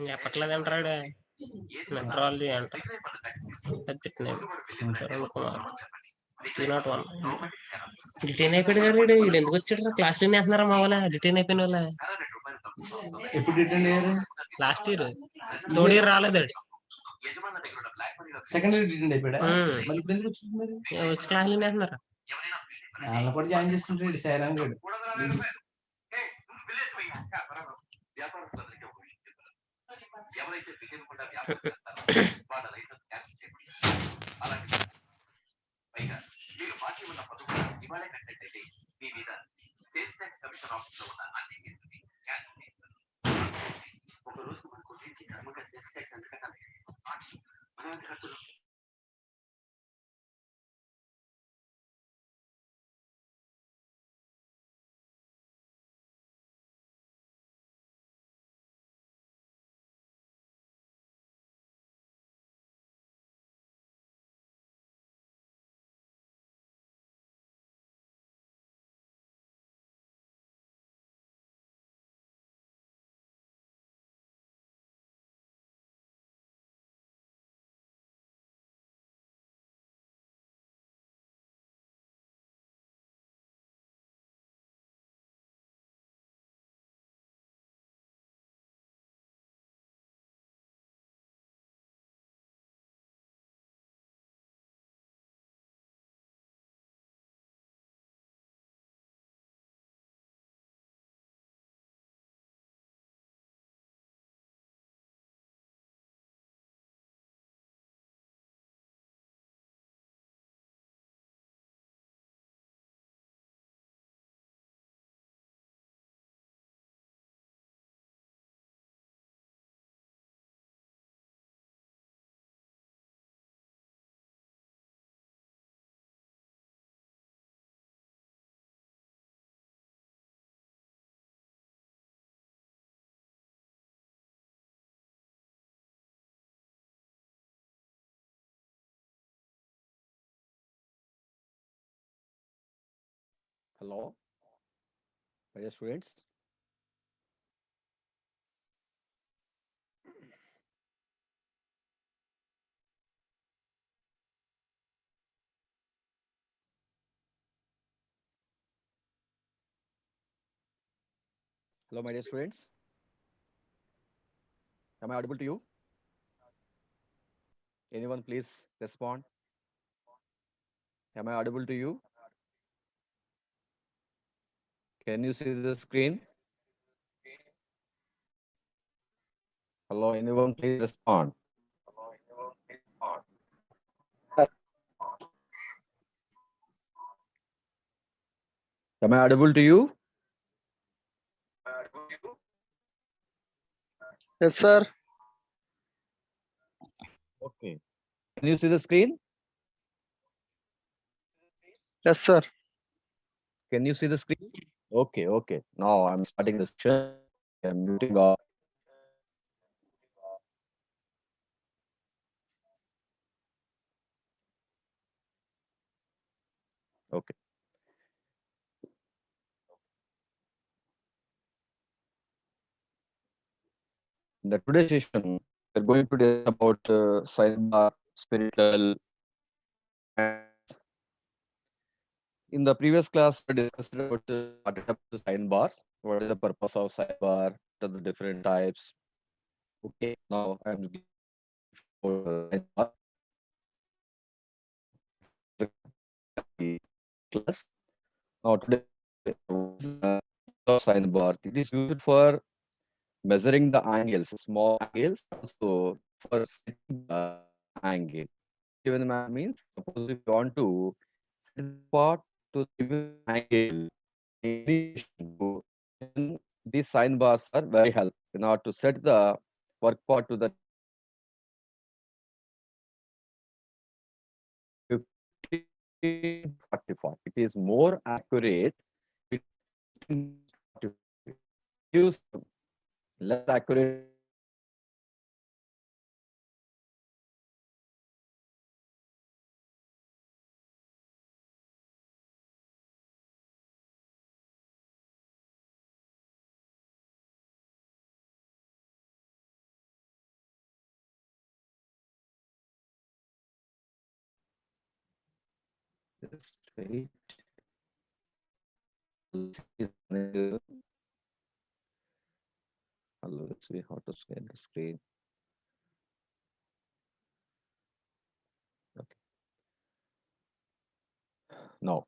చెప్పట్లేదంటాడు metrology అంట subject name Charan Kumar 301 detain అయిపోయాడు కదా వీడు ఎందుకు వచ్చాడు క్లాస్ లో వేస్తున్నారా మా వాళ్ళ డిటైన్ అయిపోయిన వాళ్ళ ఎప్పుడు రిటర్న్ అయ్యారు లాస్ట్ ఇయర్ థర్డ్ ఇయర్ రాలేదు సెకండ్ ఇయర్ రిటర్న్ అయిపోయాడా మళ్ళీ ఇప్పుడు ఎందుకు వచ్చింది మరి వచ్చి క్లాస్ లో వేస్తున్నారా వాళ్ళని కూడా జాయిన్ చేస్తుంటాడు సారాంగ్ గడు Hello, my dear students. Hello, my dear students. Am I audible to you? Anyone please respond? Am I audible to you? Can you see the screen? Hello, anyone please respond? Am I audible to you? Yes, sir. Okay. Can you see the screen? Yes, sir. Can you see the screen? Okay, okay. Now I'm starting the session. I'm muting off. Okay. In the today's session, we're going to discuss about sidebar, spiritual. In the previous class, we discussed about the sidebars. What is the purpose of sidebar? What are the different types? Okay, now I'm giving sidebar. Class. Now today, sidebar. It is used for measuring the angles, small angles, also for setting the angle. Given the means, suppose if you want to set the part to the angle, then these sign bars are very helpful in order to set the work part to the 45. It is more accurate. It gives less accurate Just wait. Hello, let's see how to scale the screen. Okay. Now,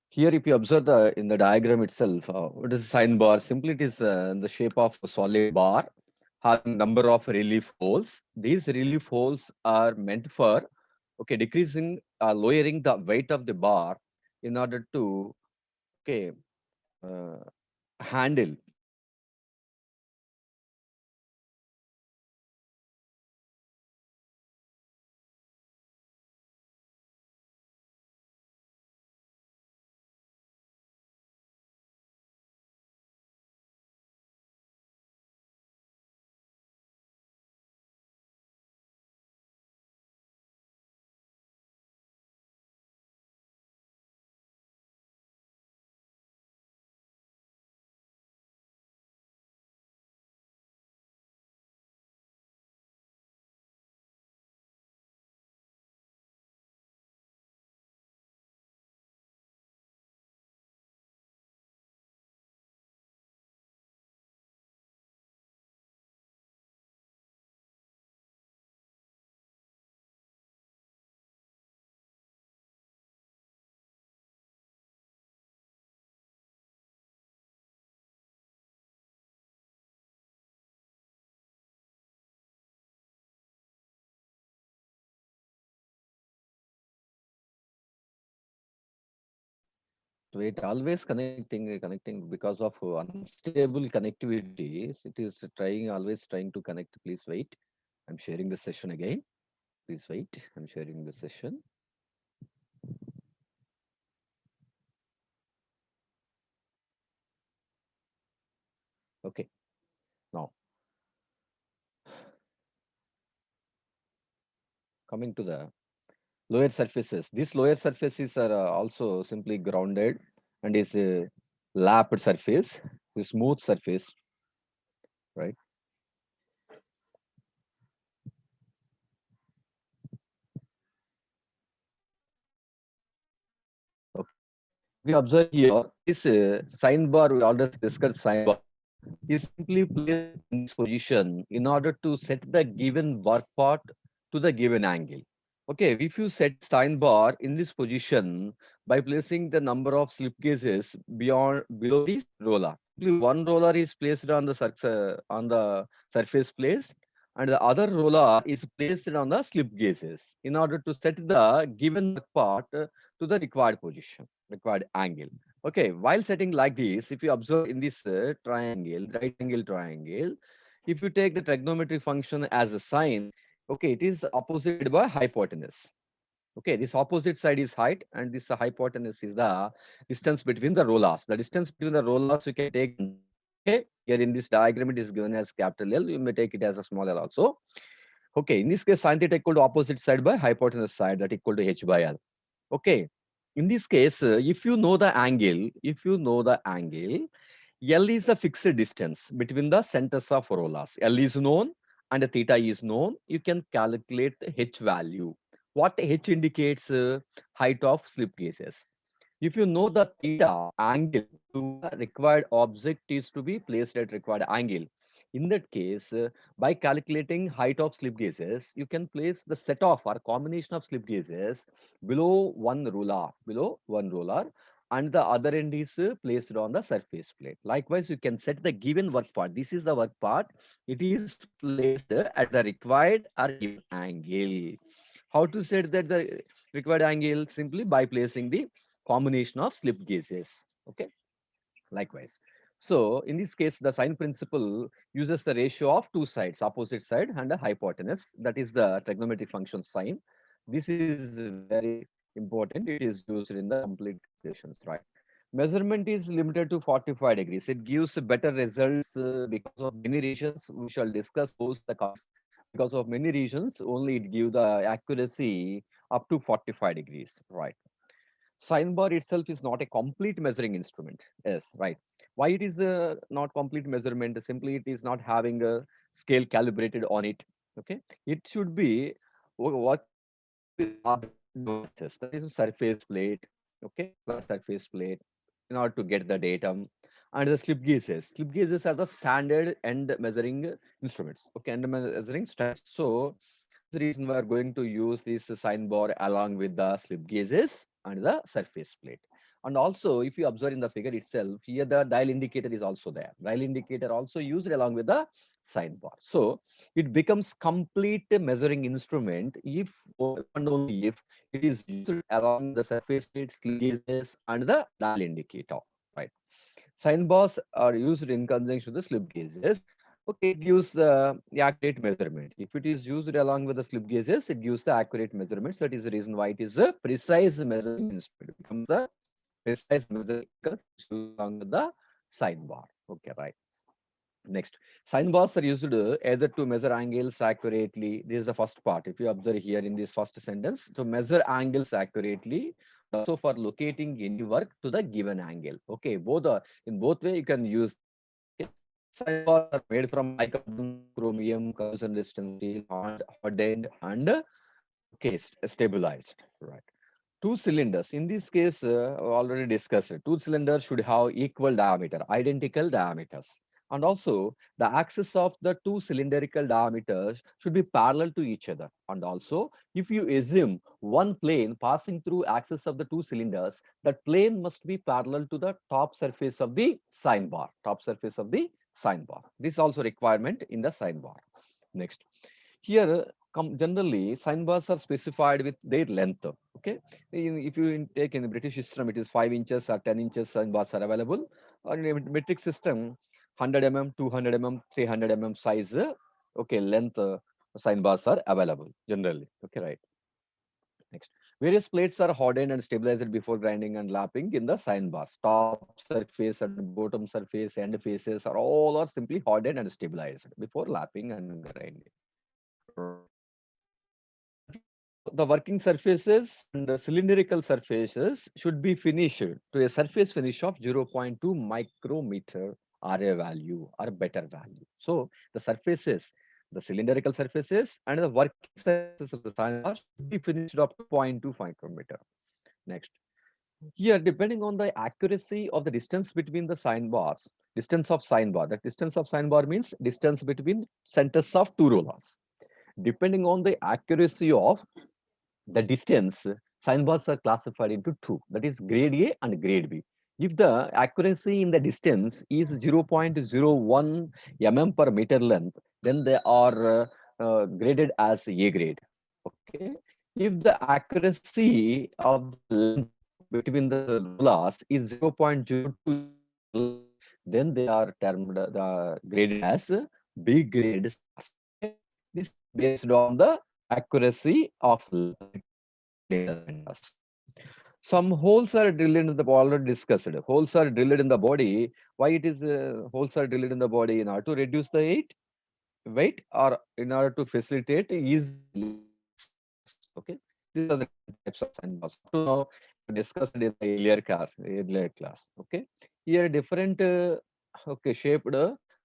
here, if you observe in the diagram itself, what is a sine bar? Simply, it is in the shape of a solid bar having number of relief holes. These relief holes are meant for decreasing, lowering the weight of the bar in order to uh, handle. Wait, always connecting because of unstable connectivity. It is always trying to connect. Please wait. I'm sharing the session again. Please wait. I'm sharing the session. Okay. Now, coming to the lower surfaces. These lower surfaces are also simply grounded and is a lapped surface, a smooth surface, right? Okay. We observe here this sign bar. We already discussed sign bar is simply placed in this position in order to set the given work part to the given angle. Okay, if you set sign bar in this position by placing the number of slip gauges below this roller. One roller is placed on the surface place, and the other roller is placed on the slip gauges in order to set the given work part to the required position, required angle. Okay, while setting like this, if you observe in this triangle, right angle triangle, if you take the trigonometric function as a sine, okay, it is opposite by hypotenuse. Okay, this opposite side is height and this hypotenuse is the distance between the rollers. The distance between the rollers you can take, okay, here in this diagram it is given as capital L, you may take it as a small l also. Okay, in this case, sine theta equal to opposite side by hypotenuse side, that equal to h by l. Okay, in this case, if you know the angle, L is the fixed distance between the centers of rollers. L is known and theta is known. You can calculate the h value. What h indicates height of slip gauges. If you know the theta angle to the required object is to be placed at required angle. In that case, by calculating height of slip gauges, you can place the set of or combination of slip gauges below one roller, and the other end is placed on the surface plate. Likewise, you can set the given work part. This is the work part. It is placed at the required or given angle. How to set that the required angle? Simply by placing the combination of slip gauges. Okay, likewise. So in this case, the sine principle uses the ratio of two sides, opposite side and a hypotenuse. That is the trigonometric function sine. This is very important. It is used in the complete calculations, right? Measurement is limited to 45 degrees. It gives better results because of many regions. We shall discuss those the cause. Because of many regions, only it gives the accuracy up to 45 degrees, right? Sine bar itself is not a complete measuring instrument. Yes, right. Why it is not complete measurement? Simply, it is not having a scale calibrated on it. Okay, it should be work with devices, that is a surface plate, okay, the surface plate, in order to get the datum, and the slip gauges. Slip gauges are the standard end measuring instruments, okay, end measuring standards. So the reason we are going to use this sign bar along with the slip gauges and the surface plate. And also, if you observe in the figure itself, here the dial indicator is also there. Dial indicator also used along with the sign bar. So it becomes complete measuring instrument if and only if it is used along the surface plate, slip gauges, and the dial indicator. Right. Sign bars are used in conjunction with the slip gauges. Okay, it gives the accurate measurement. If it is used along with the slip gauges, it gives the accurate measurements. That is the reason why it is a precise measuring instrument. It becomes the precise measuring because it's used along with the sign bar. Okay, right. Next, sign bars are used either to measure angles accurately. This is the first part. If you observe here in this first sentence, to measure angles accurately, also for locating any work to the given angle. Okay, both are in both way you can use. Okay. Sign bars are made from bicarbonate, chromium, corrosion resistant steel, hardened, and okay, stabilized. Right. Two cylinders. In this case, already discussed. Two cylinders should have equal diameter, identical diameters. And also, the axis of the two cylindrical diameters should be parallel to each other. And also, if you assume one plane passing through axis of the two cylinders, that plane must be parallel to the top surface of the sign bar. Top surface of the sign bar. This is also requirement in the sign bar. Next. Here, generally, sign bars are specified with their length. Okay, if you take in the British system, it is 5 inches or 10 inches sign bars are available. Or in a metric system, 100 mm, 200 mm, 300 mm size, okay, length sign bars are available generally. Okay, right. Next, various plates are hardened and stabilized before grinding and lapping in the sign bars. Top surface and bottom surface and faces are all are simply hardened and stabilized before lapping and grinding. The working surfaces and the cylindrical surfaces should be finished to a surface finish of 0.2 micrometer RA value or better value. So the surfaces, the cylindrical surfaces and the working surfaces of the sign bar should be finished up to 0.2 micrometer. Next. Here, depending on the accuracy of the distance between the sign bars, distance of sign bar, the distance of sign bar means distance between centers of two rollers. Depending on the accuracy of the distance, sign bars are classified into two, that is grade A and grade B. If the accuracy in the distance is 0.01 mm per meter length, then they are graded as A grade. Okay. If the accuracy of the length between the rollers is 0.02, then they are termed graded as B grade. This is based on the accuracy of some holes are drilled in the already discussed. Holes are drilled in the body. Why it is holes are drilled in the body? In order to reduce the weight or in order to facilitate easy. Okay, these are the types of sign bars. To now discussed in the earlier class. Okay, here different okay shaped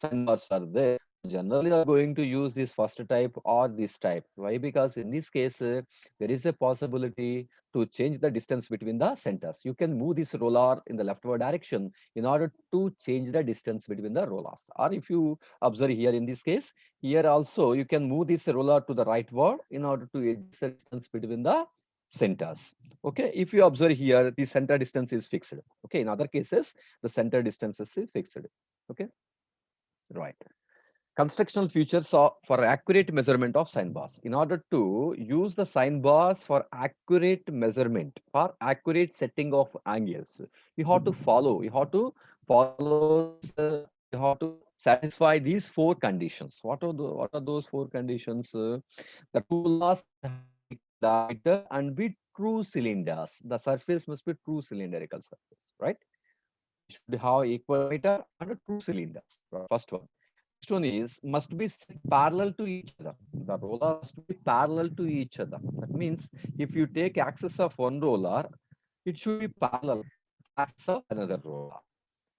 sign bars are there. Generally, are going to use this first type or this type. Why? Because in this case, there is a possibility to change the distance between the centers. You can move this roller in the leftward direction in order to change the distance between the rollers. Or if you observe here in this case, here also you can move this roller to the rightward in order to adjust the distance between the centers. Okay, if you observe here, the center distance is fixed. Okay, in other cases, the center distance is fixed. Okay, right. Constructional features for accurate measurement of sign bars. In order to use the sign bars for accurate measurement or accurate setting of angles, you have to follow, you have to satisfy these four conditions. What are those four conditions? The two last diameter and be true cylinders. The surface must be true cylindrical surface, right? Should have equal diameter and true cylinders. First one. Next one is must be parallel to each other. The roller must be parallel to each other. That means if you take axis of one roller, it should be parallel to axis of another roller.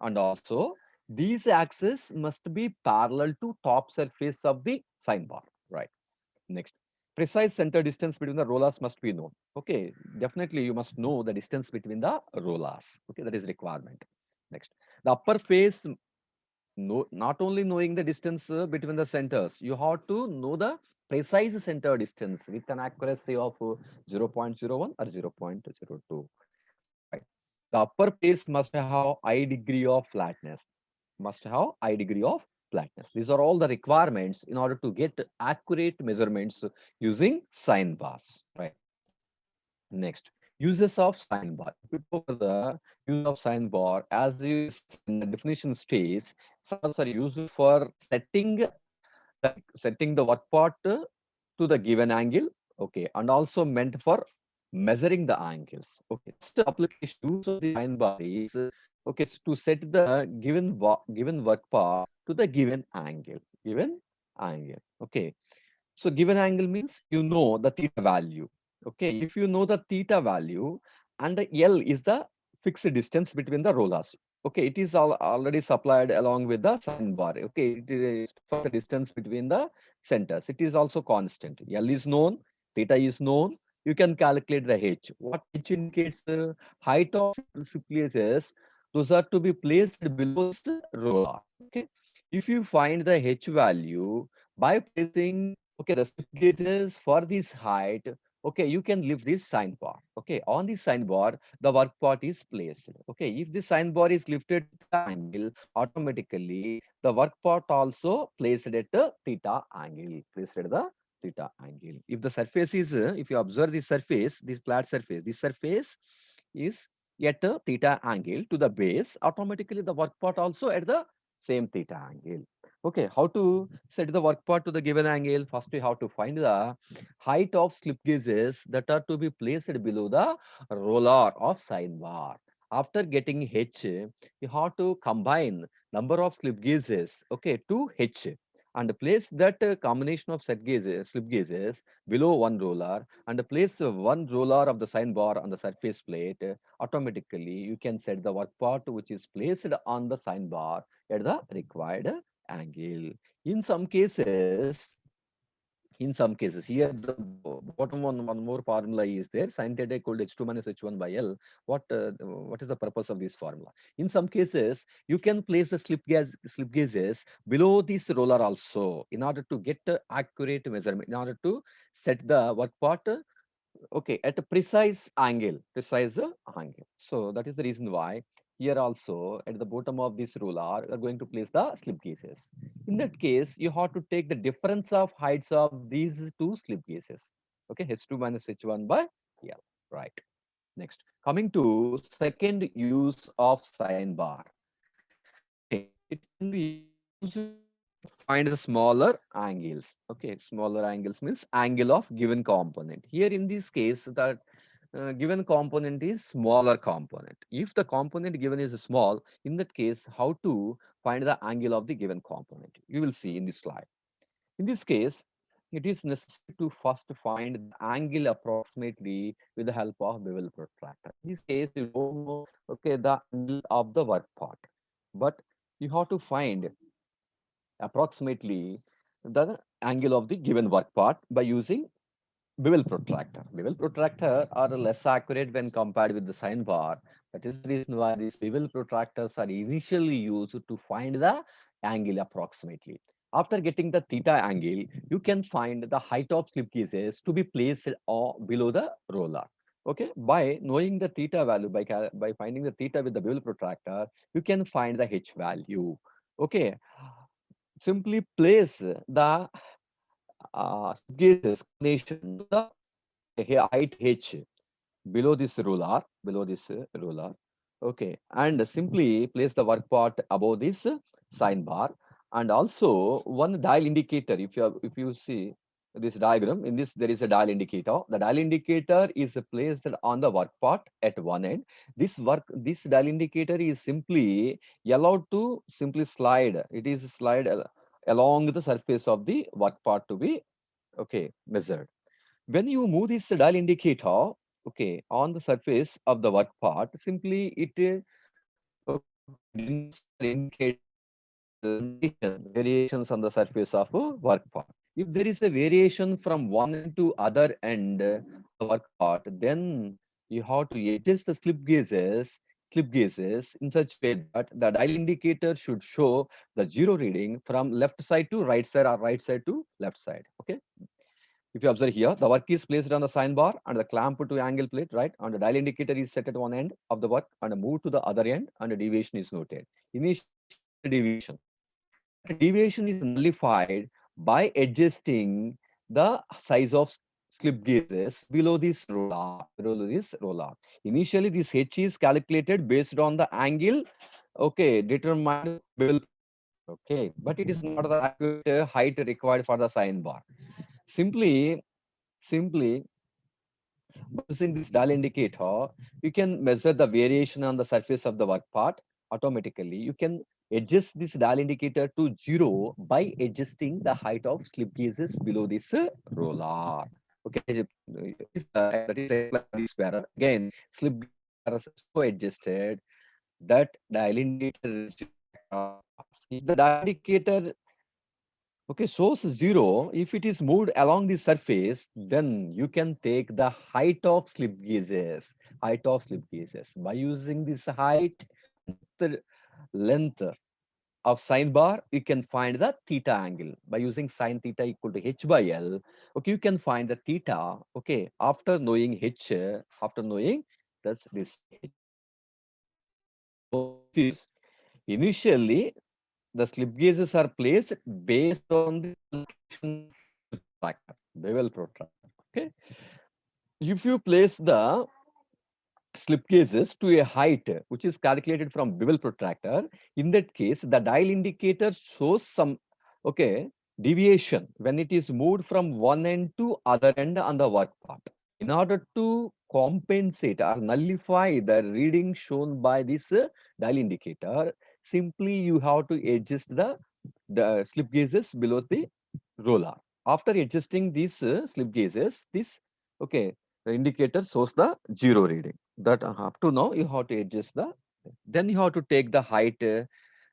And also these axes must be parallel to top surface of the sign bar. Right. Next. precise center distance between the rollers must be known. Okay, definitely you must know the distance between the rollers. Okay, that is requirement. Next, the upper face, no, not only knowing the distance between the centers, you have to know the precise center distance with an accuracy of 0.01 or 0.02. Right. The upper face must have high degree of flatness. Must have high degree of flatness. These are all the requirements in order to get accurate measurements using sine bars. Right. Next, uses of sine bar. If we go for the use of sine bar, as is in the definition states, sines are used for setting the work part to the given angle. Okay, and also meant for measuring the angles. Okay, the application use of the sine bar is okay to set the given work part to the given angle. Given angle. Okay, so given angle means you know the theta value. Okay, if you know the theta value and the L is the fixed distance between the rollers. Okay, it is already supplied along with the sine bar. Okay, it is for the distance between the centers. It is also constant. L is known, theta is known. You can calculate the H. What H indicates the height of places. Those are to be placed below this roller. Okay, if you find the H value by placing the slip gauges for this height, okay, you can lift this sine bar. Okay, on this sine bar, the work part is placed. Okay, if the sine bar is lifted to the angle, automatically the work part also placed at the theta angle. Placed at the theta angle. If the surface is, if you observe the surface, this flat surface, this surface is at a theta angle to the base, automatically the work part also at the same theta angle. Okay, how to set the work part to the given angle? First, we have to find the height of slip gauges that are to be placed below the roller of sine bar. After getting H, you have to combine number of slip gauges, okay, to H and place that combination of slip gauges below one roller and place one roller of the sine bar on the surface plate. Automatically, you can set the work part which is placed on the sine bar at the required angle. In some cases, here the bottom one more formula is there. Sin theta equal to h2 minus h1 by L. What is the purpose of this formula? In some cases, you can place the slip gauges below this roller also in order to get accurate measurement, in order to set the work part okay at a precise angle. So that is the reason why here also at the bottom of this ruler we are going to place the slip gauges. In that case, you have to take the difference of heights of these two slip gauges. Okay, h2 minus h1 by L. Right. Next, coming to second use of sine bar. Okay, it can be used to find the smaller angles. Okay, smaller angles means angle of given component. Here in this case, that given component is smaller component. If the component given is small, in that case, how to find the angle of the given component? You will see in this slide. In this case, it is necessary to first find the angle approximately with the help of bevel protractor. In this case, you don't know okay the angle of the work part, but you have to find approximately the angle of the given work part by using bevel protractor. Bevel protractor are less accurate when compared with the sine bar. That is the reason why these bevel protractors are initially used to find the angle approximately. After getting the theta angle, you can find the height of slip gauges to be placed below the roller. Okay, by knowing the theta value, by finding the theta with the bevel protractor, you can find the h value. Okay, simply place the gauges combination to the height h below this ruler. Okay, and simply place the work part above this sine bar, and also one dial indicator. If you see this diagram, in this there is a dial indicator. The dial indicator is placed on the work part at one end. This dial indicator is simply allowed to simply slide. It is slide along the surface of the work part to be okay measured. When you move this dial indicator, okay, on the surface of the work part, simply it indicates variations on the surface of a work part. If there is a variation from one end to other end, the work part, then you have to adjust the slip gauges in such way that the dial indicator should show the zero reading from left side to right side or right side to left side. Okay. If you observe here, the work is placed on the sign bar and the clamp to angle plate, right? And the dial indicator is set at one end of the work and moved to the other end, and the deviation is noted. Initial deviation. That deviation is nullified by adjusting the size of slip gauges below this roller. Initially, this H is calculated based on the angle, okay, determined below. Okay, but it is not the accurate height required for the sign bar. Simply using this dial indicator, you can measure the variation on the surface of the work part automatically. You can adjust this dial indicator to 0 by adjusting the height of slip gauges below this roller. Okay, that is this pair. Again, slip gauges are so adjusted that dial indicator. If the dial indicator okay, source 0, if it is moved along the surface, then you can take the height of slip gauges, By using this height, the length of sine bar, you can find the theta angle. By using sine theta equal to h by L, okay, you can find the theta, okay, after knowing h, this h. So, initially, the slip gauges are placed based on the location protractor, bevel protractor. Okay. If you place the slip gauges to a height which is calculated from bevel protractor, in that case, the dial indicator shows some deviation when it is moved from one end to other end on the work part. In order to compensate or nullify the reading shown by this dial indicator, simply you have to adjust the slip gauges below the roller. After adjusting these slip gauges, the indicator shows the 0 reading. That up to now you have to adjust then you have to take the height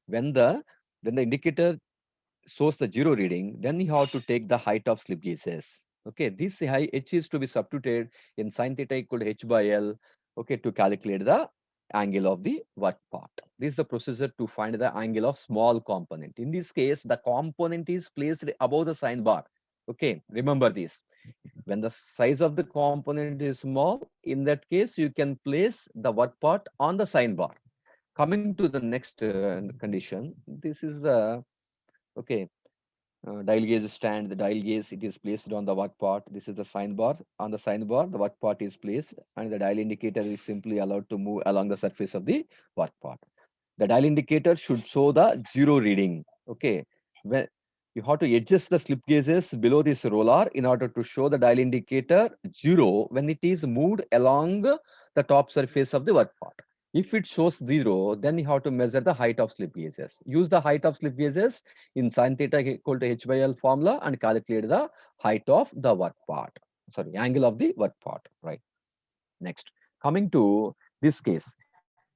when the indicator shows the 0 reading, then you have to take the height of slip gauges. Okay, this height h is to be substituted in sine theta equal to h by L, okay, to calculate the angle of the work part. This is the procedure to find the angle of small component. In this case, the component is placed above the sign bar. Okay, remember this. When the size of the component is small, in that case, you can place the work part on the sign bar. Coming to the next condition, this is the dial gauge stand. The dial gauge, it is placed on the work part. This is the sign bar. On the sign bar, the work part is placed, and the dial indicator is simply allowed to move along the surface of the work part. The dial indicator should show the 0 reading. Okay, when you have to adjust the slip gauges below this roller in order to show the dial indicator 0 when it is moved along the top surface of the work part. If it shows 0, then you have to measure the height of slip gauges. Use the height of slip gauges in sine theta equal to h by L formula and calculate the height of the work part. Sorry, angle of the work part. Right. Next, coming to this case,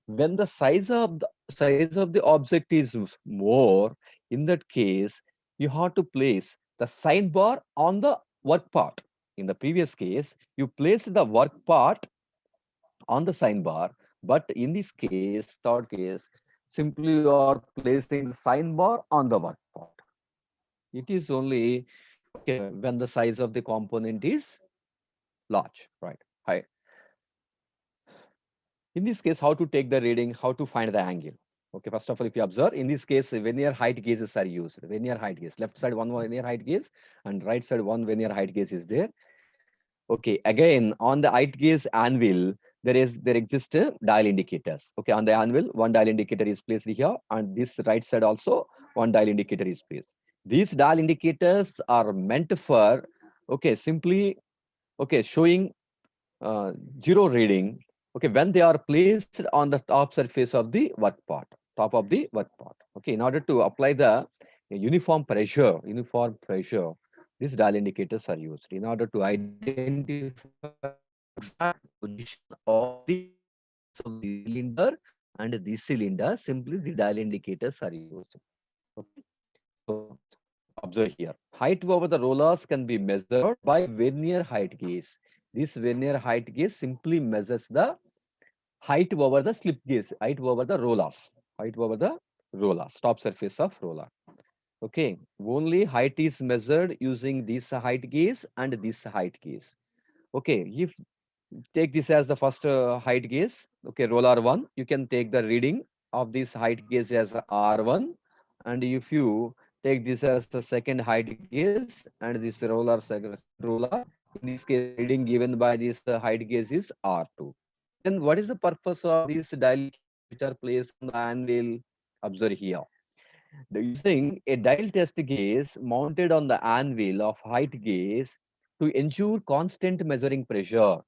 when the size of the object is more, in that case, you have to place the sign bar on the work part. In the previous case, you place the work part on the sign bar, but in this case, third case, simply you are placing the sign bar on the work part. It is only when the size of the component is large, right? High. In this case, how to take the reading, how to find the angle. Okay, first of all, if you observe, in this case, vernier height gauges are used. Vernier height gauge, left side one vernier height gauge and right side one vernier height gauge is there. Okay, again, on the height gauge anvil, there exists dial indicators. Okay, on the anvil, one dial indicator is placed here, and this right side also one dial indicator is placed. These dial indicators are meant for, simply, showing 0 reading, when they are placed on the top surface of the work part, in order to apply the uniform pressure, these dial indicators are used in order to identify exact position of the cylinder and this cylinder. Simply the dial indicators are used. Okay. So Observe here. Height over the rollers can be measured by vernier height gauge. This vernier height gauge simply measures the height over the slip gauge, height over the rollers, height over the rollers, top surface of roller. Okay, only height is measured using this height gauge and this height gauge. Okay, if take this as the first height gauge, okay, roller 1, you can take the reading of this height gauge as R1, and if you take this as the second height gauge and this roller second roller, in this case reading given by this height gauge is R2. Then what is the purpose of these dial which are placed on the anvil? Observe here. Using a dial test gauge mounted on the anvil of height gauge to ensure constant measuring pressure,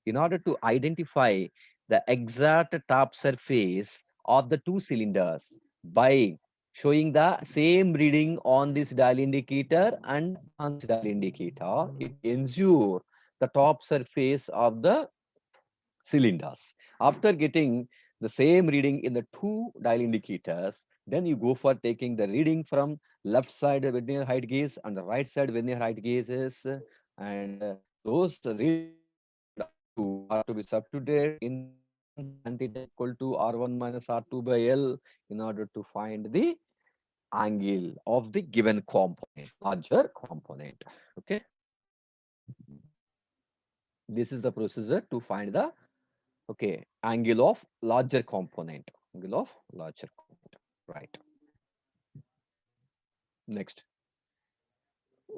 in order to identify the exact top surface of the two cylinders by showing the same reading on this dial indicator and on this dial indicator. It ensure the top surface of the cylinders. After getting the same reading in the two dial indicators, then you go for taking the reading from left side vernier height gauge and the right side vernier height gauges, and those readings are to be substituted in tan theta equal to R1 minus R2 by L in order to find the angle of the given component, larger component. Okay. This is the procedure to find the angle of larger component, right? Next,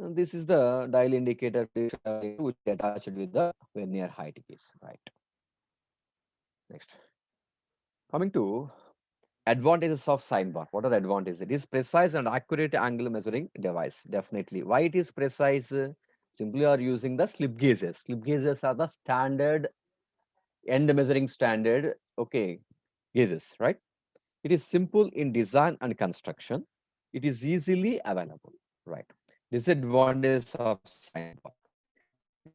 this is the dial indicator which is attached with the vernier height gauge, right? Next, coming to advantages of sine bar. What are the advantages? It is precise and accurate angle measuring device. Definitely. Why it is precise? Simply are using the slip gauges. Slip gauges are the standard end measuring standard gauges, right? It is simple in design and construction. It is easily available, right? Disadvantage of sine bar.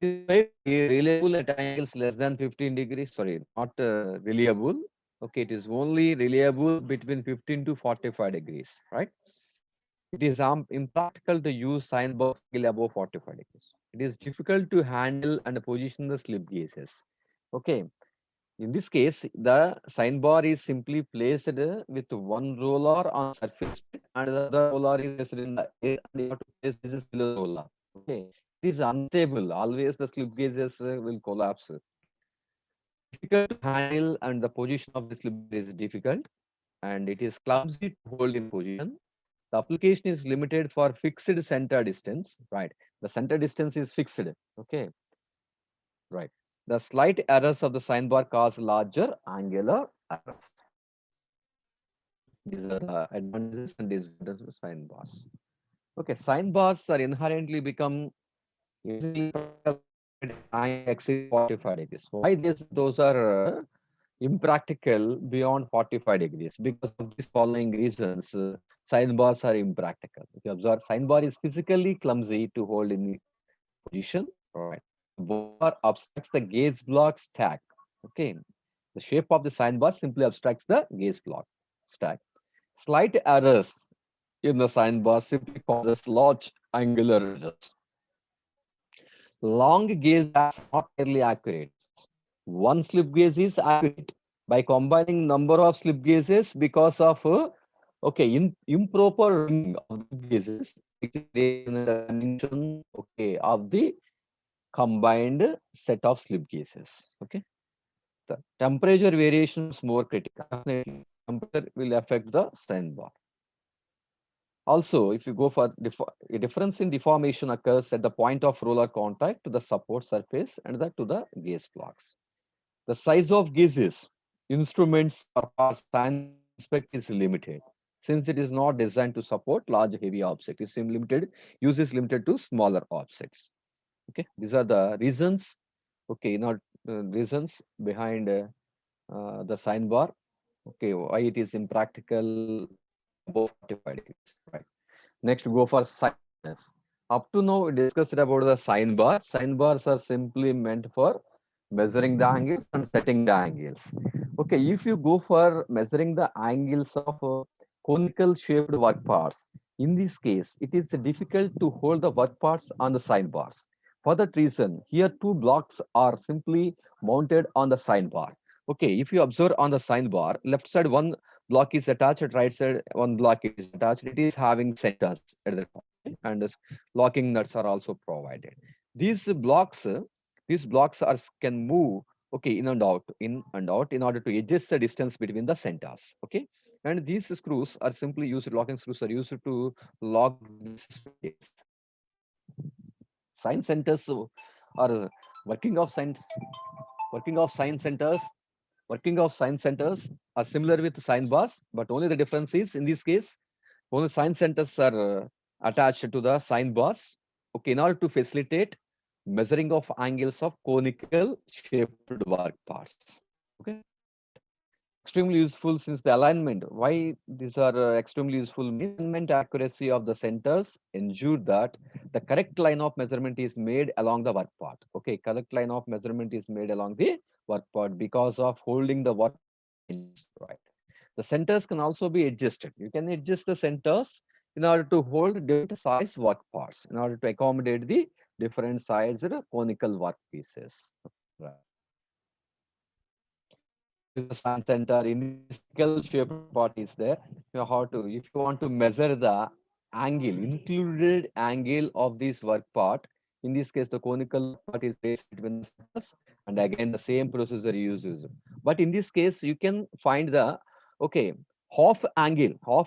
It is very reliable at angles less than 15 degrees. Sorry, not reliable. Okay, it is only reliable between 15 to 45 degrees, right? It is impractical to use sine bar above 45 degrees. It is difficult to handle and position the slip gauges. Okay, in this case, the sine bar is simply placed with one roller on surface and the other roller is placed in the air and you have to place this below the roller. Okay, it is unstable. Always the slip gauges will collapse. Difficult to handle and the position of the slip gauge is difficult and it is clumsy to hold in position. The application is limited for fixed center distance, right? The center distance is fixed. Okay, right. The slight errors of the sine bar cause larger angular errors. These are the advantages and disadvantages of sine bars. Okay, sine bars are inherently become easily exceed 45 degrees. Why those are impractical beyond 45 degrees? Because of these following reasons, sine bars are impractical. If you observe, sine bar is physically clumsy to hold in position. Right. Bar obstructs the gauge block stack. Okay. The shape of the sine bar simply obstructs the gauge block stack. Slight errors in the sine bar simply causes large angular errors. Long gauge is not fairly accurate. One slip gauge is accurate. By combining number of slip gauges because of improper ring of the gauges, which is the dimension of the combined set of slip gauges. Okay. The temperature variation is more critical. Definitely, temperature will affect the sine bar. Also, if you go for a difference in deformation occurs at the point of roller contact to the support surface and to the gauge blocks. The size of gauges, instruments or science spec is limited since it is not designed to support large heavy objects. It is use is limited to smaller objects. Okay, these are the reasons. Okay, not reasons behind the sine bar. Okay, why it is impractical above 45 degrees. Right. Next, go for sinus. Up to now, we discussed about the sine bar. Sine bars are simply meant for measuring the angles and setting the angles. Okay, if you go for measuring the angles of conical shaped work parts, In this case, it is difficult to hold the work parts on the sign bars. For that reason, here two blocks are simply mounted on the sign bar. Okay, if you observe on the sign bar, left side one block is attached, right side one block is attached. It is having centers at the top, and this locking nuts are also provided. These blocks, are can move, okay, in and out, in order to adjust the distance between the centers. Okay, and these screws are simply used, locking screws are used to lock these spaces. Sign centers are working of sign working of sign centers working of sign centers are similar with sign bars, but only the difference is in this case only sign centers are attached to the sign bars, okay, in order to facilitate measuring of angles of conical shaped work parts. Okay, extremely useful since the alignment. Why these are extremely useful? Measurement accuracy of the centers ensure that the correct line of measurement is made along the work part. Okay, correct line of measurement is made along the work part because of holding the work right. The centers can also be adjusted. You can adjust the centers in order to hold different size work parts, in order to accommodate the different size conical work pieces. Right. Is the sign center in this shaped part is there. You know how to, if you want to measure the angle, included angle of this work part, in this case, the conical part is placed between the centers, and again, the same procedure uses. But in this case, you can find the, okay, half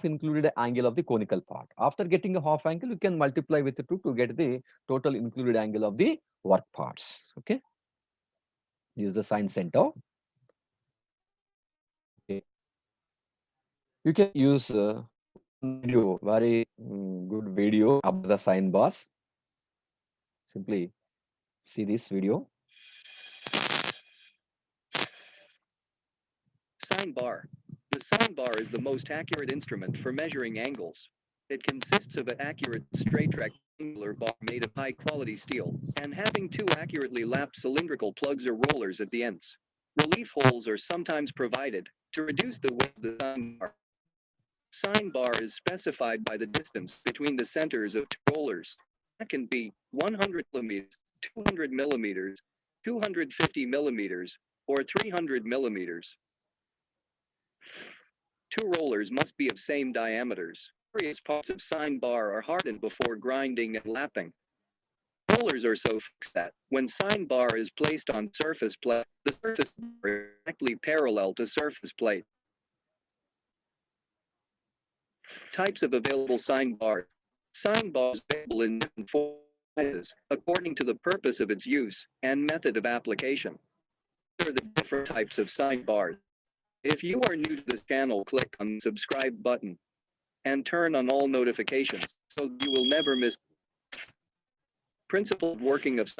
included angle of the conical part. After getting a half angle, you can multiply with 2 to get the total included angle of the work parts. Okay, this is the sign center. You can use video, very good video about the sign bars. Simply see this video. Sign bar. The sign bar is the most accurate instrument for measuring angles. It consists of an accurate straight rectangular bar made of high-quality steel and having two accurately lapped cylindrical plugs or rollers at the ends. Relief holes are sometimes provided to reduce the weight of the sign bar. Sign bar is specified by the distance between the centers of two rollers. That can be 100 millimeters, 200 millimeters, 250 millimeters, or 300 millimeters. Two rollers must be of same diameters. Various parts of sign bar are hardened before grinding and lapping. Rollers are so fixed that, when sign bar is placed on surface plate, the surface bar is exactly parallel to surface plate. Types of available sign bar. Sign bars available in different sizes, according to the purpose of its use and method of application. Here are the different types of sign bars. If you are new to this channel, click on the subscribe button and turn on all notifications so you will never miss. Principle of working of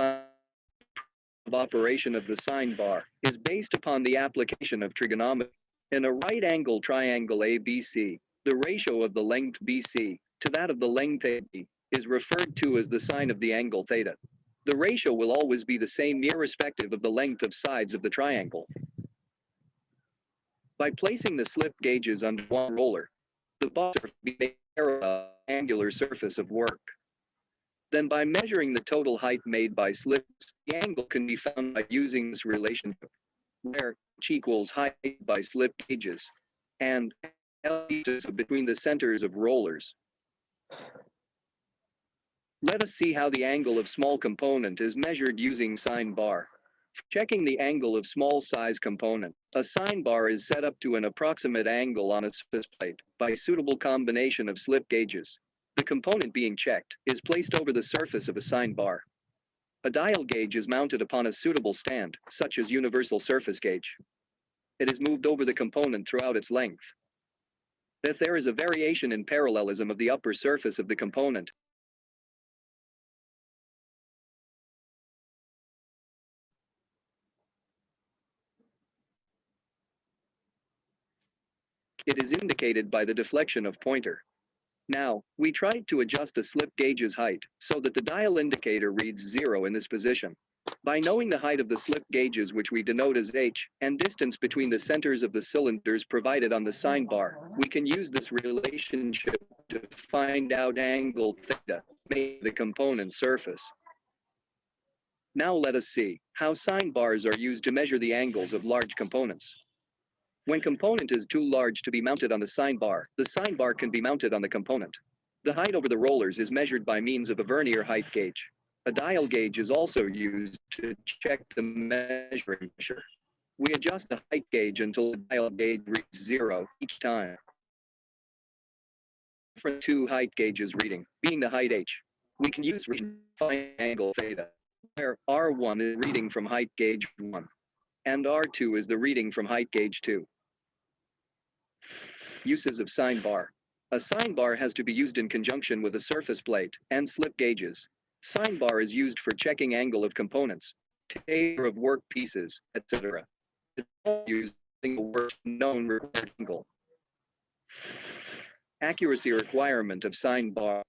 operation of the sign bar is based upon the application of trigonometry. In a right angle triangle ABC, the ratio of the length BC to that of the length AB is referred to as the sine of the angle theta. The ratio will always be the same irrespective of the length of sides of the triangle. By placing the slip gauges under one roller, the bar will be a parallel angular surface of work. Then by measuring the total height made by slips, the angle can be found by using this relationship, where h equals height by slip gauges, and L is between the centers of rollers. Let us see how the angle of small component is measured using sign bar. Checking the angle of small size component, a sign bar is set up to an approximate angle on a surface plate by suitable combination of slip gauges. The component being checked is placed over the surface of a sign bar. A dial gauge is mounted upon a suitable stand, such as universal surface gauge. It is moved over the component throughout its length. If there is a variation in parallelism of the upper surface of the component, it is indicated by the deflection of pointer. Now, we tried to adjust the slip gauge's height so that the dial indicator reads 0 in this position. By knowing the height of the slip gauges, which we denote as h, and distance between the centers of the cylinders provided on the sign bar, we can use this relationship to find out angle theta made the component surface. Now let us see how sine bars are used to measure the angles of large components. When component is too large to be mounted on the sine bar can be mounted on the component. The height over the rollers is measured by means of a vernier height gauge. A dial gauge is also used to check the measuring pressure. We adjust the height gauge until the dial gauge reads 0 each time. For two height gauges reading, being the height h, we can use to find angle theta, where R1 is reading from height gauge 1, and R2 is the reading from height gauge 2. Uses of sine bar. A sine bar has to be used in conjunction with a surface plate and slip gauges. Sine bar is used for checking angle of components, taper of work pieces, etc. It's used in the work known required angle. Accuracy requirement of sine bar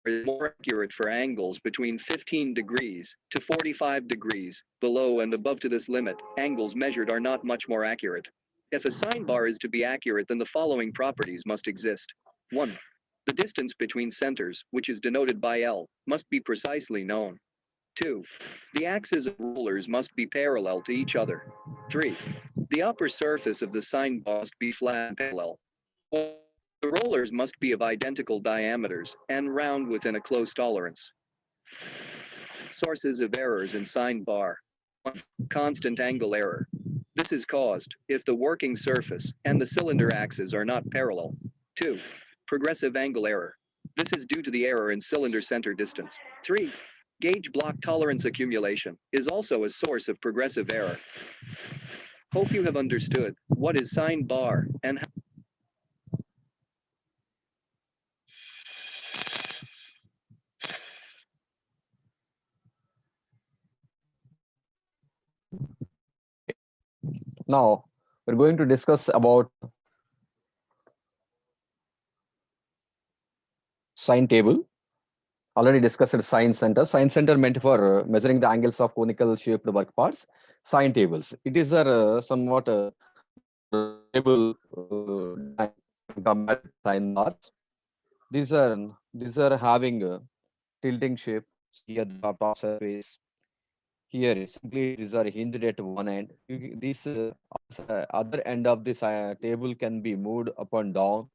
is more accurate for angles between 15 degrees to 45 degrees. Below and above to this limit, angles measured are not much more accurate. If a sine bar is to be accurate, then the following properties must exist. 1. The distance between centers, which is denoted by L, must be precisely known. 2. The axes of rulers must be parallel to each other. 3. The upper surface of the sine bar must be flat and parallel. 4. The rollers must be of identical diameters and round within a close tolerance. Sources of errors in sine bar. 1. Constant angle error. This is caused if the working surface and the cylinder axes are not parallel. 2. Progressive angle error. This is due to the error in cylinder center distance. 3. Gauge block tolerance accumulation is also a source of progressive error. Hope you have understood what is sine bar and how. Now we're going to discuss about sine table. Already discussed sine center. Sine center meant for measuring the angles of conical shaped work parts. Sine tables. It is a somewhat table compared to sine bars. These are having a tilting shape. Here the top surface. Here simply these are hinged at one end. This other end of this table can be moved up and down.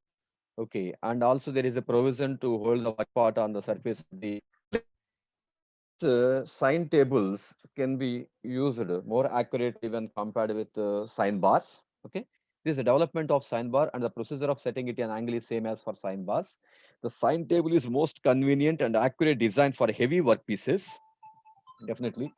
Okay, and also there is a provision to hold the work part on the surface of the sine tables can be used more accurately when compared with sine bars. Okay, this is a development of sine bar, and the procedure of setting it an angle is same as for sine bars. The sine table is most convenient and accurate design for heavy workpieces. Definitely.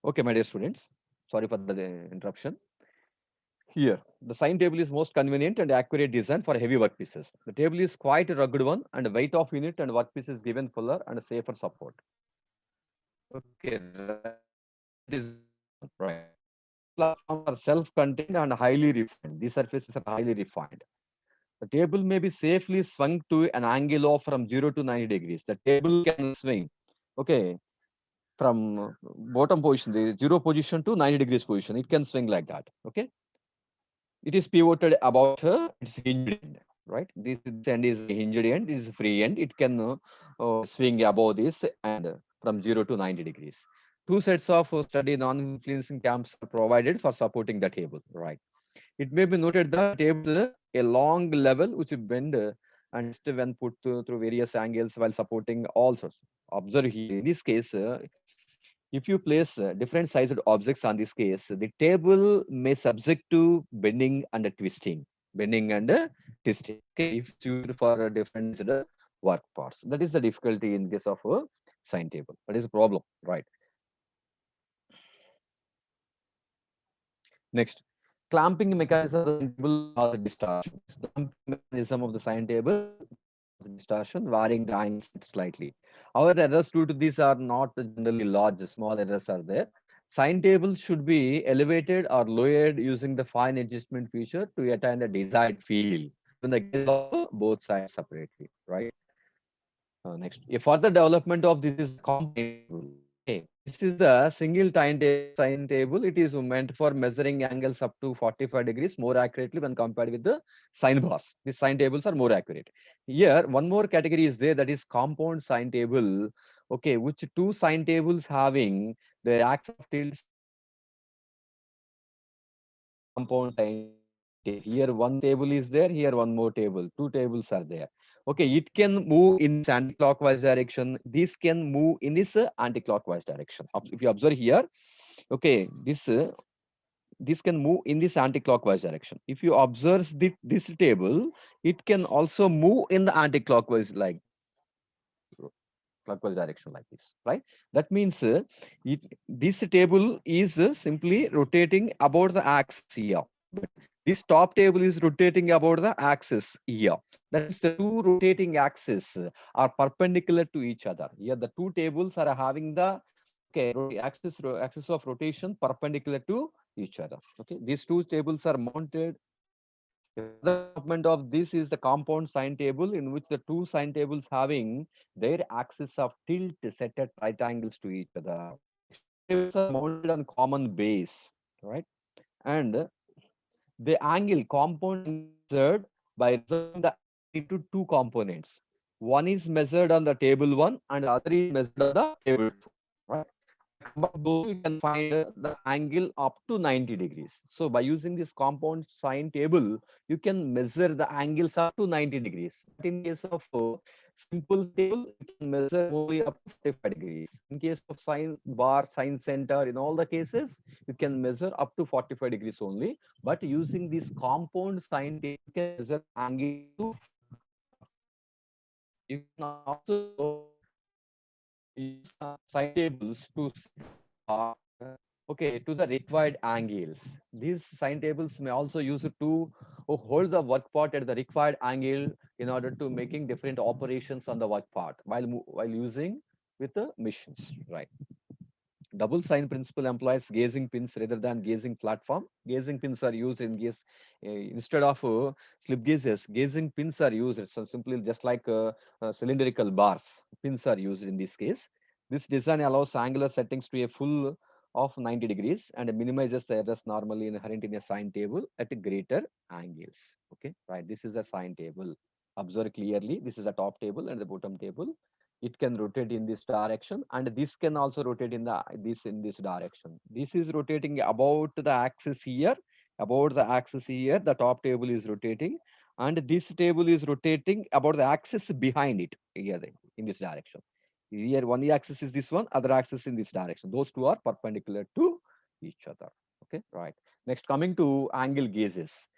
Okay, my dear students, sorry for the interruption. Here, the sine table is most convenient and accurate design for heavy workpieces. The table is quite a rugged one, and the weight of unit and workpiece is given fuller and safer support. Okay, that is right. Platforms are self-contained and highly refined. These surfaces are highly refined. The table may be safely swung to an angle of from 0 to 90 degrees. The table can swing, okay, from bottom position, the 0 position to 90 degrees position. It can swing like that, okay. It is pivoted about its hinged end, right? This end is hinged end, this is free end. It can swing above this and from 0 to 90 degrees. Two sets of study non-influencing clamps are provided for supporting the table, right? It may be noted that table is a long level which bend and when put through various angles while supporting all sorts. Observe here, in this case, if you place different sized objects on this case, the table may subject to bending and twisting. Bending and twisting. Okay, if it's used for different work parts. That is the difficulty in case of a sine table. That is a problem, right? Next, clamping mechanism of the sign table or the distortion. The clamping mechanism of the sign table the distortion, varying the angle slightly. However, the errors due to these are not generally large, small errors are there. Sign table should be elevated or lowered using the fine adjustment feature to attain the desired feel. When the gaze of both sides separately, right? Next, a further development of this is compound table. Okay, this is the single sign table. It is meant for measuring angles up to 45 degrees more accurately when compared with the sign bars. These sign tables are more accurate. Here, one more category is there, that is compound sign table. Okay, which two sign tables having the axis of tilt compound sign table. Here one table is there, here one more table. Two tables are there. Okay, it can move in this anti-clockwise direction. This can move in this anti-clockwise direction. If you observe here, okay, this can move in this anti-clockwise direction. If you observe this table, it can also move in the anti-clockwise clockwise direction like this, right? That means this table is simply rotating about the axis here. But this top table is rotating about the axis here. That is, the two rotating axes are perpendicular to each other. Here, the two tables are having the axis of rotation perpendicular to each other. Okay, these two tables are mounted. The development of this is the compound sign table, in which the two sign tables having their axis of tilt set at right angles to each other. Tables are mounted on common base, right? And the angle compound measured by resolving the into two components. One is measured on the table 1 and the other is measured on the table 2, right? Both you can find the angle up to 90 degrees. So by using this compound sine table, you can measure the angles up to 90 degrees. But in case of simple table, you can measure only up to 45 degrees. In case of sine bar, sine center, in all the cases, you can measure up to 45 degrees only. But using this compound sine table, you can measure angle to. You can also use sine tables to to the required angles. These sine tables may also use it to hold the work part at the required angle in order to making different operations on the work part while using with the machines, right? Double sign principle employs gazing pins rather than gazing platform. Gazing pins are used in instead of slip gazes. Gazing pins are used. So simply just like cylindrical bars, pins are used in this case. This design allows angular settings to a full of 90 degrees and minimizes the errors normally inherent in a sine table at greater angles. Okay, right. This is the sine table. Observe clearly. This is the top table and the bottom table. It can rotate in this direction, and this can also rotate in this direction. This is rotating about the axis here. About the axis here, the top table is rotating, and this table is rotating about the axis behind it here in this direction. Here, one axis is this one, other axis in this direction. Those two are perpendicular to each other. Okay, right. Next, coming to angle gauges.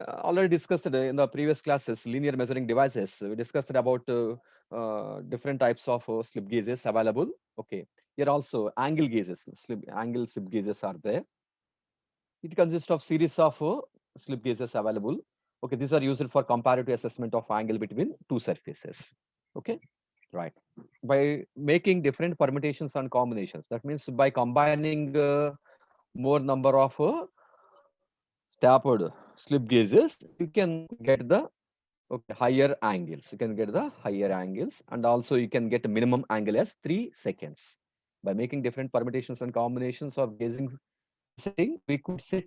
Already discussed in the previous classes, linear measuring devices. We discussed about different types of slip gauges available. Okay, here also angle gauges, angle slip gauges are there. It consists of series of slip gauges available. Okay, these are used for comparative assessment of angle between two surfaces. Okay, right. By making different permutations and combinations, that means by combining more number of tapped slip gauges, you can get the higher angles. You can get the higher angles, and also you can get a minimum angle as 3 seconds. By making different permutations and combinations of gauging setting, we could set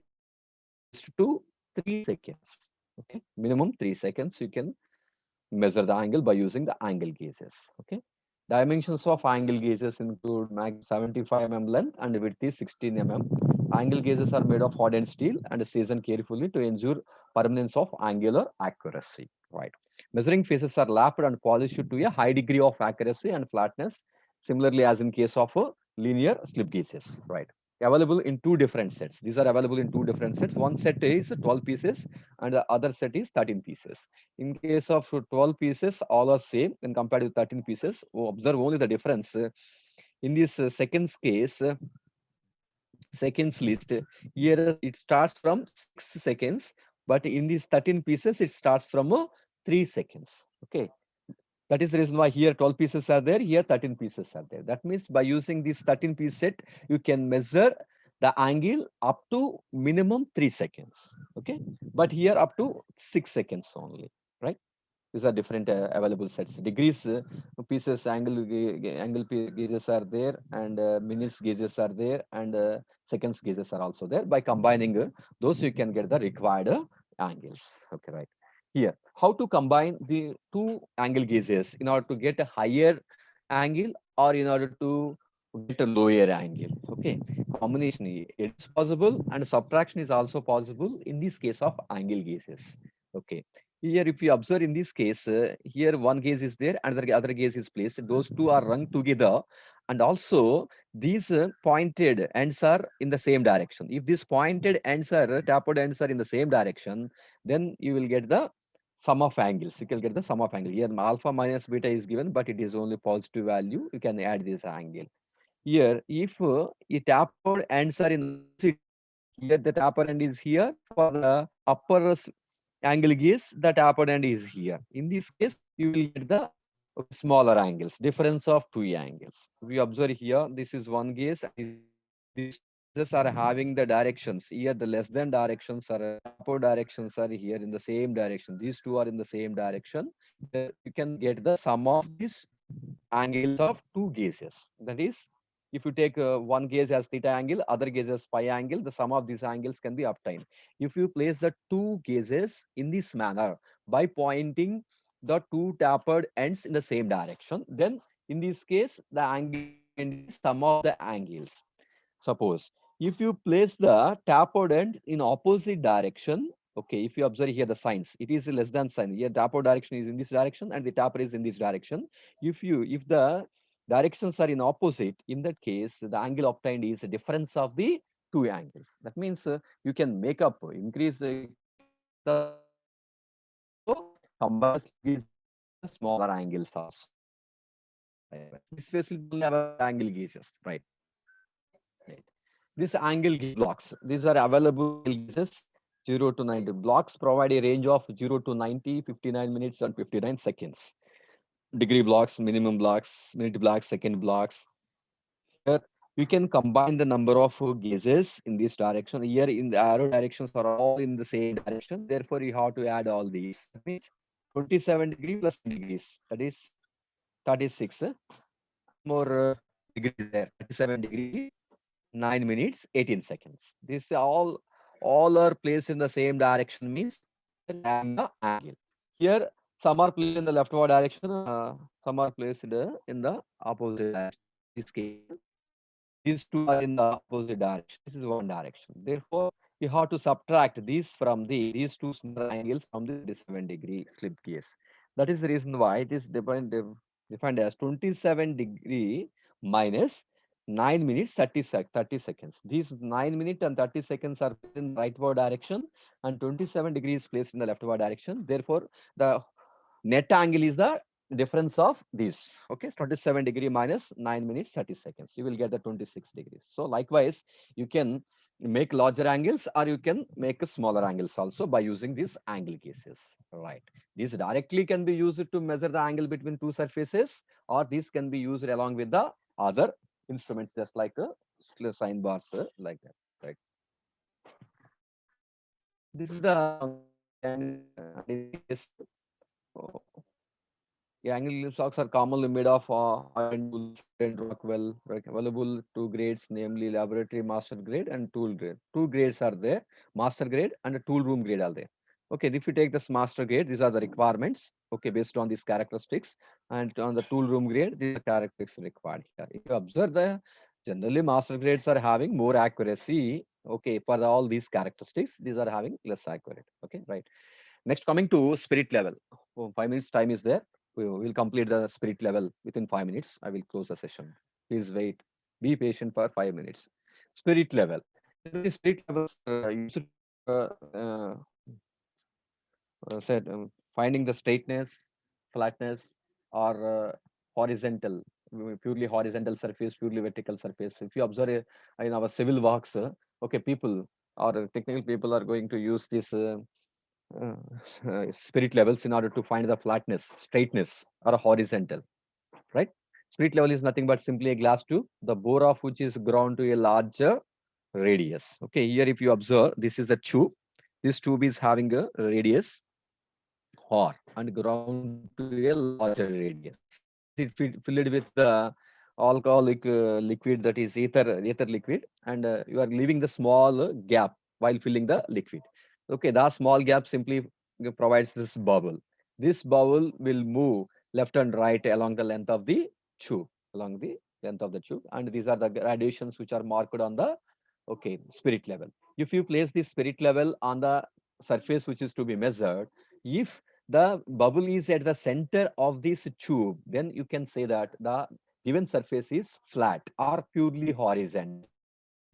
to 3 seconds. Okay, minimum 3 seconds. You can measure the angle by using the angle gauges. Okay, dimensions of angle gauges include max 75 mm length and width is 16 mm. Angle gauges are made of hardened steel and seasoned carefully to ensure permanence of angular accuracy. Right. Measuring faces are lapped and polished to a high degree of accuracy and flatness, similarly as in case of linear slip gauges. Right. Available in two different sets. These are available in two different sets. One set is 12 pieces and the other set is 13 pieces. In case of 12 pieces, all are same when compared to 13 pieces. Observe only the difference. In this second case, seconds list. Here it starts from 6 seconds, but in these 13 pieces, it starts from 3 seconds. Okay. That is the reason why here 12 pieces are there, here 13 pieces are there. That means by using this 13 piece set, you can measure the angle up to minimum 3 seconds. Okay. But here up to 6 seconds only, right? These are different available sets. Degrees pieces, angle gauges are there, and minutes gauges are there, and seconds gauges are also there. By combining those, you can get the required angles. Okay, right. Here, how to combine the two angle gauges in order to get a higher angle or in order to get a lower angle. Okay, combination it's possible, and subtraction is also possible in this case of angle gauges. Okay. Here, if you observe in this case, here one gauge is there, another other gauge is placed. Those two are run together, and also these pointed ends are in the same direction. If these pointed ends are tapered ends are in the same direction, then you will get the sum of angles. You can get the sum of angle. Here alpha minus beta is given, but it is only positive value. You can add this angle. Here, if a tapered ends are in here, the taper end is here for the upper angle gauge, the tapered end is here. In this case, you will get the smaller angles, difference of two angles. We observe here, this is one gauge. These are having the directions. Here, the less than directions are taper directions are here in the same direction. These two are in the same direction. You can get the sum of these angles of two gauges. That is, if you take one gauge as theta angle, other gauge as pi angle, the sum of these angles can be obtained. If you place the two gauges in this manner by pointing the two tapered ends in the same direction, then in this case, the angle is sum of the angles. Suppose if you place the tapered end in opposite direction, okay, if you observe here the signs, it is a less than sign. Here taper direction is in this direction and the taper is in this direction. If the directions are in opposite, in that case, the angle obtained is a difference of the two angles. That means you can make up, increase the smaller angles also. This facility will have angle gauges, right? This angle blocks, these are available gauges 0 to 90. Blocks provide a range of 0 to 90, 59 minutes and 59 seconds. Degree blocks, minimum blocks, minute blocks, second blocks. Here you can combine the number of gauges in this direction. Here in the arrow directions are all in the same direction. Therefore, you have to add all these. That means 27 degree plus degrees. That is 36. More degrees there. 37 degree, 9 minutes, 18 seconds. This all are placed in the same direction means the angle. Here, some are placed in the leftward direction, some are placed in the opposite direction. This case, these two are in the opposite direction. This is one direction. Therefore, you have to subtract these from these two small angles from the 37-degree slip case. That is the reason why it is defined as 27 degree minus 9 minutes 30 seconds. These 9 minutes and 30 seconds are in the rightward direction and 27 degrees placed in the leftward direction. Therefore, the net angle is the difference of these. Okay, 27 degree minus 9 minutes 30 seconds. You will get the 26 degrees. So likewise, you can make larger angles or you can make smaller angles also by using these angle gauges. Right. These directly can be used to measure the angle between two surfaces, or these can be used along with the other instruments, just like sine bars, like that. Right. This is the angle socks are commonly made of iron tools and Rockwell, available two grades, namely laboratory master grade and tool grade. Two grades are there, master grade and a tool room grade are there. Okay, if you take this master grade, these are the requirements. Okay, based on these characteristics, and on the tool room grade, these are characteristics required here. If you observe the generally master grades are having more accuracy. Okay, for all these characteristics, these are having less accurate. Okay, right. Next, coming to spirit level. 5 minutes time is there. We will complete the spirit level within 5 minutes. I will close the session. Please wait. Be patient for 5 minutes. Spirit level. The spirit levels used uh, uh, said finding the straightness, flatness, or horizontal purely horizontal surface, purely vertical surface. If you observe in our civil works, okay, people or technical people are going to use this uh, spirit levels in order to find the flatness, straightness, or horizontal, right? Spirit level is nothing but simply a glass tube, the bore of which is ground to a larger radius. Okay, here if you observe, this is the tube. This tube is having a radius R and ground to a larger radius. It filled with the alcoholic liquid, that is ether liquid, and you are leaving the small gap while filling the liquid. Okay, the small gap simply provides this bubble. This bubble will move left and right along the length of the tube, along the length of the tube, and these are the gradations which are marked on the, okay, spirit level. If you place the spirit level on the surface which is to be measured, if the bubble is at the center of this tube, then you can say that the given surface is flat or purely horizontal.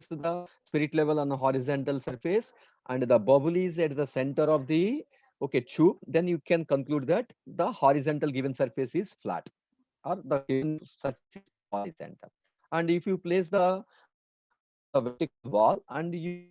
So the spirit level on the horizontal surface and the bubble is at the center of the, okay, tube, then you can conclude that the horizontal given surface is flat or the given surface is horizontal. And if you place the vertical wall and you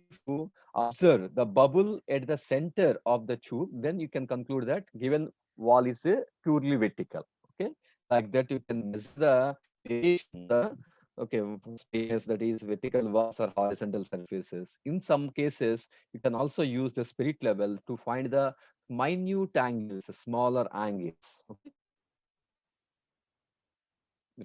observe the bubble at the center of the tube, then you can conclude that given wall is purely vertical. Okay, like that you can measure the variation, the, okay, space, that is vertical walls or horizontal surfaces. In some cases, you can also use the spirit level to find the minute angles, smaller angles. Okay,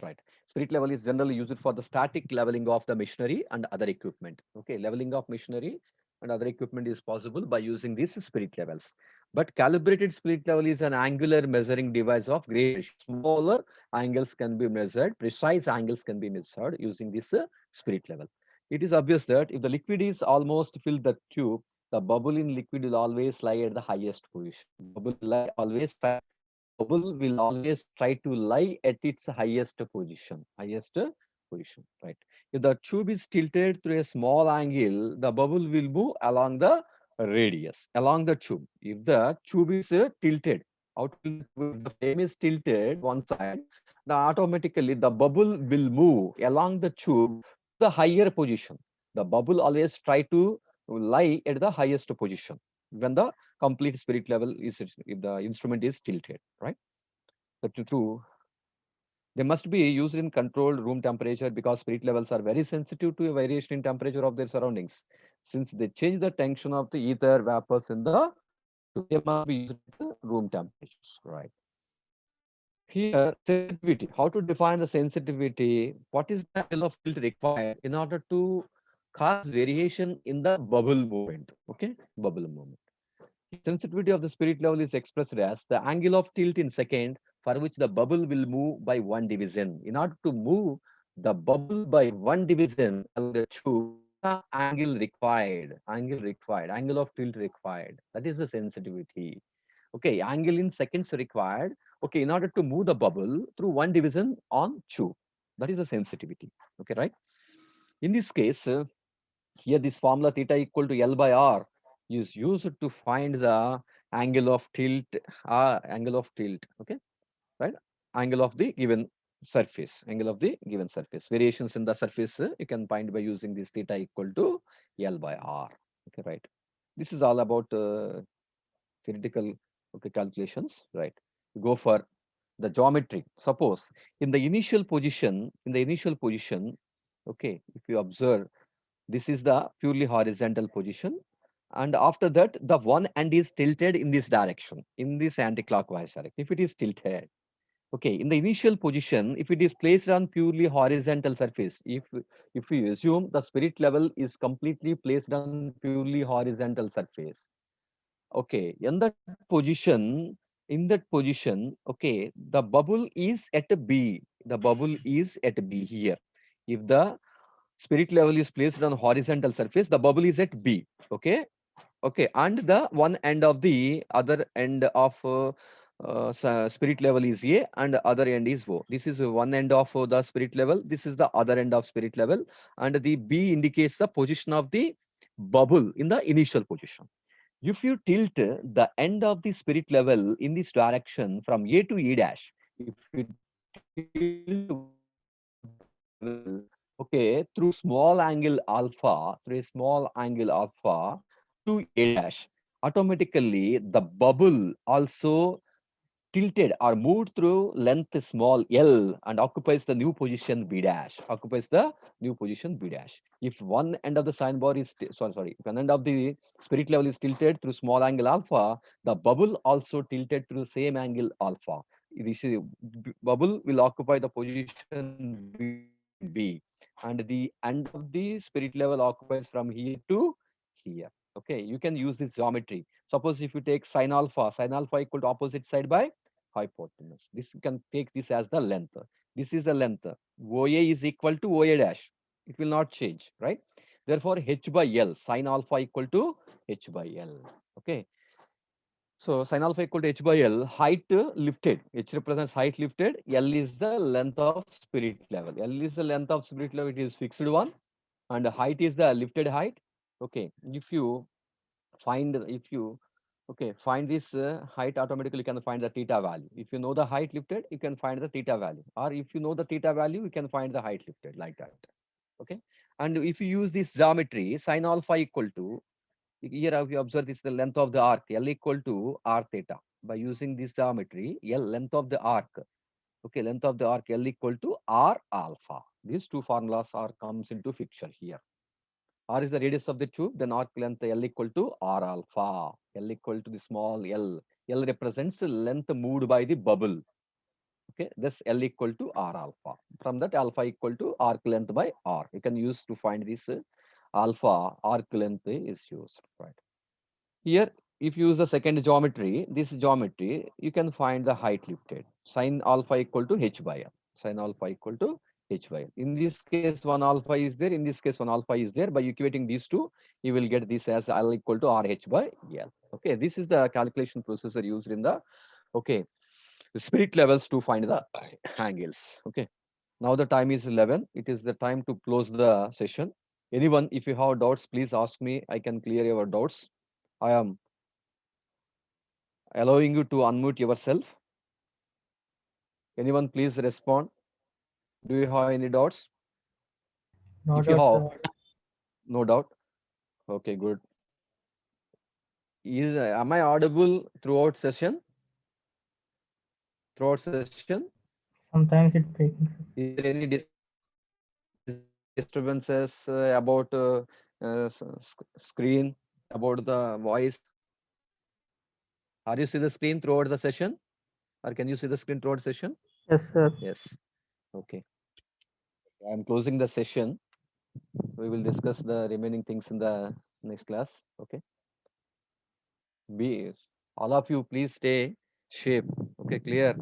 right. Spirit level is generally used for the static leveling of the machinery and other equipment. Okay, leveling of machinery and other equipment is possible by using these spirit levels. But calibrated spirit level is an angular measuring device of great precision. Smaller angles can be measured, precise angles can be measured using this spirit level. It is obvious that if the liquid is almost filled the tube, the bubble in liquid will always lie at the highest position. Bubble will always try to lie at its highest position, right? If the tube is tilted through a small angle, the bubble will move along the radius, along the tube. If the tube is tilted, if the frame is tilted one side, then automatically the bubble will move along the tube to the higher position. The bubble always try to lie at the highest position when the complete spirit level is, if the instrument is tilted, right? But true, they must be used in controlled room temperature because spirit levels are very sensitive to a variation in temperature of their surroundings. Since they change the tension of the ether vapors in the tube, they must be used at room temperatures, right? Here, sensitivity. How to define the sensitivity? What is the level of tilt required in order to cause variation in the bubble movement? Okay, bubble movement. Sensitivity of the spirit level is expressed as the angle of tilt in second for which the bubble will move by one division. In order to move the bubble by one division along the tube, the angle of tilt required. That is the sensitivity. Okay, angle in seconds required. Okay, in order to move the bubble through one division on tube. That is the sensitivity. Okay, right? In this case, here this formula theta equal to L by R is used to find the angle of tilt, okay, right? Angle of the given surface, Variations in the surface you can find by using this theta equal to L by R. Okay, right? This is all about theoretical, okay, calculations, right? Go for the geometry. Suppose in the initial position, okay, if you observe, this is the purely horizontal position. And after that, the one end is tilted in this direction, in this anti-clockwise direction. If it is tilted, okay, in the initial position, if it is placed on purely horizontal surface, if we assume the spirit level is completely placed on purely horizontal surface, okay, in that position, okay, the bubble is at B. The bubble is at B here. If the spirit level is placed on horizontal surface, the bubble is at B. Okay, okay, and the one end of the other end of spirit level is A, and the other end is O. This is one end of the spirit level. This is the other end of spirit level, and the B indicates the position of the bubble in the initial position. If you tilt the end of the spirit level in this direction from A to E dash, if you tilt okay, through small angle alpha, through a small angle alpha to A dash, automatically the bubble also tilted or moved through length small L and occupies the new position B dash, occupies the new position B dash. If one end of the sign bar is, sorry, if one end of the spirit level is tilted through small angle alpha, the bubble also tilted through the same angle alpha. This is, bubble will occupy the position B, and the end of the spirit level occupies from here to here. Okay, you can use this geometry. Suppose if you take sin alpha equal to opposite side by hypotenuse. This you can take this as the length. This is the length. OA is equal to OA dash. It will not change, right? Therefore, H by L, sin alpha equal to H by L. Okay. So sin alpha equal to H by L, height lifted. H represents height lifted. L is the length of spirit level. L is the length of spirit level. It is fixed one. And the height is the lifted height. Okay. If you find this height, automatically you can find the theta value. If you know the height lifted, you can find the theta value, or if you know the theta value, you can find the height lifted, like that. Okay, and if you use this geometry, sin alpha equal to, here if you observe, this is the length of the arc, L equal to r theta. By using this geometry, L, length of the arc, okay, length of the arc, L equal to r alpha. These two formulas are comes into picture here. R is the radius of the tube, then arc length L equal to R alpha. L equal to the small L. L represents the length moved by the bubble. Okay, thus L equal to R alpha. From that, alpha equal to arc length by R. You can use to find this alpha, arc length is used, right? Here, if you use the second geometry, this geometry, you can find the height lifted. Sin alpha equal to H by L. Sin alpha equal to H by L. In this case, one alpha is there. In this case, one alpha is there. By equating these two, you will get this as L equal to RH by L. Okay, this is the calculation procedure used in the, okay, the spirit levels to find the angles. Okay, now the time is 11. It is the time to close the session. Anyone, if you have doubts, please ask me. I can clear your doubts. I am allowing you to unmute yourself. Anyone, please respond. Do you have any doubts? No If you doubt, have, sir. no doubt. Okay, good. Is am I audible throughout session? Throughout session, Sometimes it breaking, sir. is there any disturbances about screen, about the voice? Are you see the screen throughout the session, or can you see the screen throughout session? Yes, sir. Yes. Okay. I am closing the session. We will discuss the remaining things in the next class. Okay. Be all of you, please stay safe. Okay, clear.